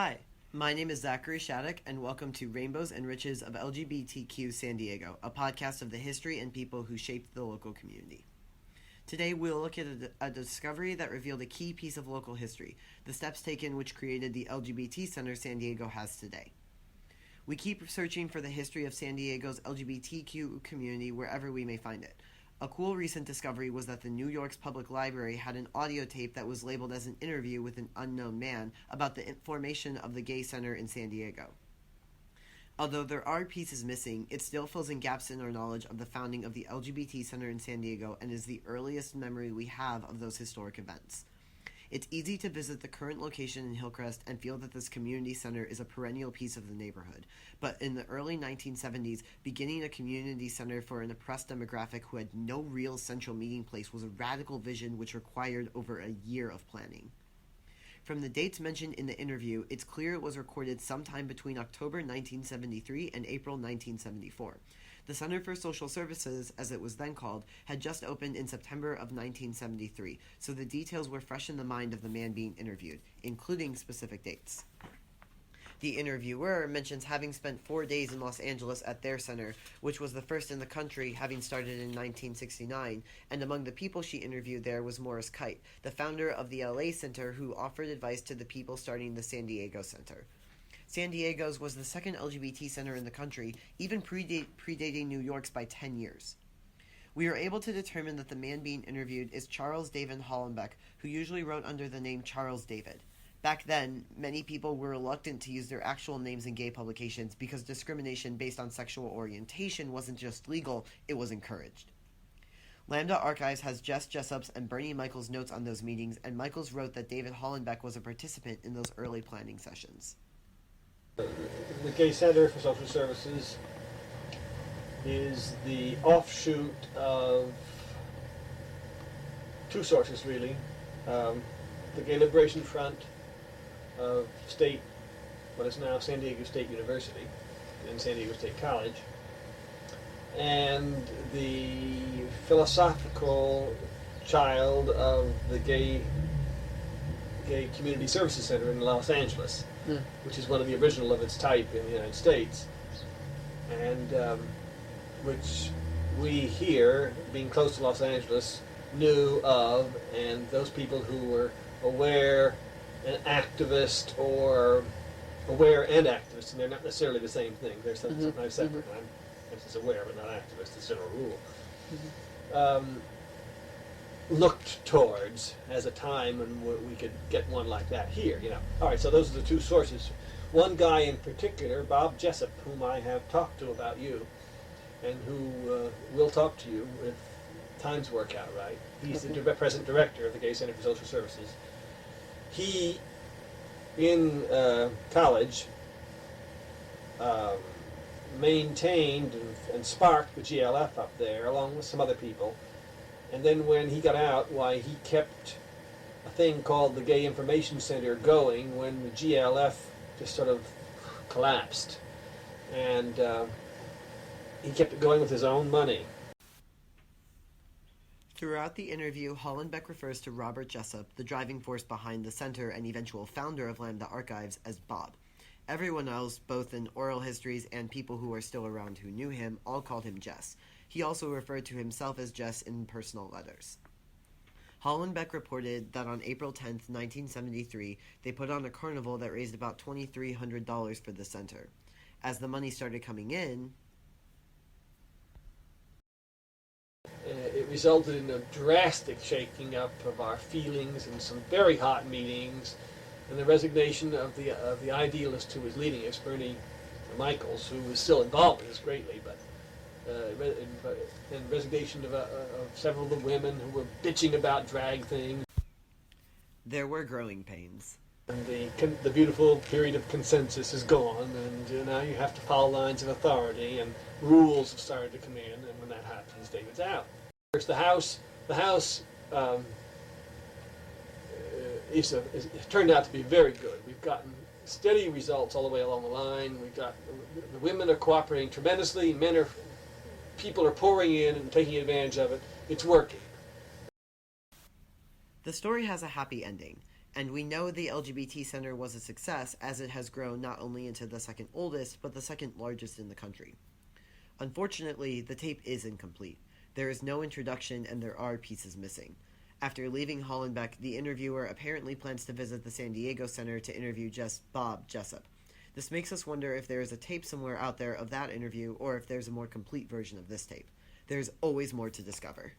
Hi, my name is Zachary Shattuck, and welcome to Rainbows and Riches of LGBTQ San Diego, a podcast of the history and people who shaped the local community. Today, we'll look at a discovery that revealed a key piece of local history, the steps taken which created the LGBT center San Diego has today. We keep searching for the history of San Diego's LGBTQ community wherever we may find it. A cool recent discovery was that the New York's Public Library had an audio tape that was labeled as an interview with an unknown man about the formation of the gay center in San Diego. Although there are pieces missing, it still fills in gaps in our knowledge of the founding of the LGBT center in San Diego and is the earliest memory we have of those historic events. It's easy to visit the current location in Hillcrest and feel that this community center is a perennial piece of the neighborhood. But in the early 1970s, beginning a community center for an oppressed demographic who had no real central meeting place was a radical vision which required over a year of planning. From the dates mentioned in the interview, it's clear it was recorded sometime between October 1973 and April 1974. The Center for Social Services, as it was then called, had just opened in September of 1973, so the details were fresh in the mind of the man being interviewed, including specific dates. The interviewer mentions having spent 4 days in Los Angeles at their center, which was the first in the country, having started in 1969, and among the people she interviewed there was Morris Kite, the founder of the LA Center, who offered advice to the people starting the San Diego Center. San Diego's was the second LGBT center in the country, even predating New York's by 10 years. We were able to determine that the man being interviewed is Charles David Hollenbeck, who usually wrote under the name Charles David. Back then, many people were reluctant to use their actual names in gay publications because discrimination based on sexual orientation wasn't just legal, it was encouraged. Lambda Archives has Jess Jessup's and Bernie Michaels' notes on those meetings, and Michaels wrote that David Hollenbeck was a participant in those early planning sessions. The Gay Center for Social Services is the offshoot of two sources, really. The Gay Liberation Front of what is now San Diego State University and San Diego State College, and the philosophical child of the Gay Community Services Center in Los Angeles, which is one of the original of its type in the United States, and which we here, being close to Los Angeles, knew of, and those people who were aware and activist, or aware and activist, and they're not necessarily the same thing. They're sometimes separate. I'm just aware but not activist, as a general rule. Looked towards as a time when we could get one like that here, All right, so those are the two sources. One guy in particular, Bob Jessup, whom I have talked to about you, and who will talk to you if times work out right. He's the present director of the Gay Center for Social Services. He, in college, maintained and sparked the GLF up there, along with some other people. And then when he got out, he kept a thing called the Gay Information Center going when the GLF just sort of collapsed. And he kept it going with his own money. Throughout the interview, Hollenbeck refers to Robert Jessup, the driving force behind the center and eventual founder of Lambda Archives, as Bob. Everyone else, both in oral histories and people who are still around who knew him, all called him Jess. He also referred to himself as Jess in personal letters. Hollenbeck reported that on April 10, 1973, they put on a carnival that raised about $2,300 for the center. As the money started coming in, it resulted in a drastic shaking up of our feelings and some very hot meetings, and the resignation of the idealist who was leading us, Bernie Michaels, who was still involved in this greatly, but and resignation of several of the women who were bitching about drag things. There were growing pains. And the beautiful period of consensus is gone, and now you have to follow lines of authority, and rules have started to come in, and when that happens, David's out. First, the House it turned out to be very good. We've gotten steady results all the way along the line. The women are cooperating tremendously. People are pouring in and taking advantage of it. It's working. The story has a happy ending, And we know the LGBT Center was a success as it has grown not only into the second oldest, but the second largest in the country. Unfortunately, the tape is incomplete. There is no introduction and there are pieces missing. After leaving Hollenbeck, the interviewer apparently plans to visit the San Diego Center to interview just Bob Jessup. This makes us wonder if there is a tape somewhere out there of that interview or if there's a more complete version of this tape. There's always more to discover.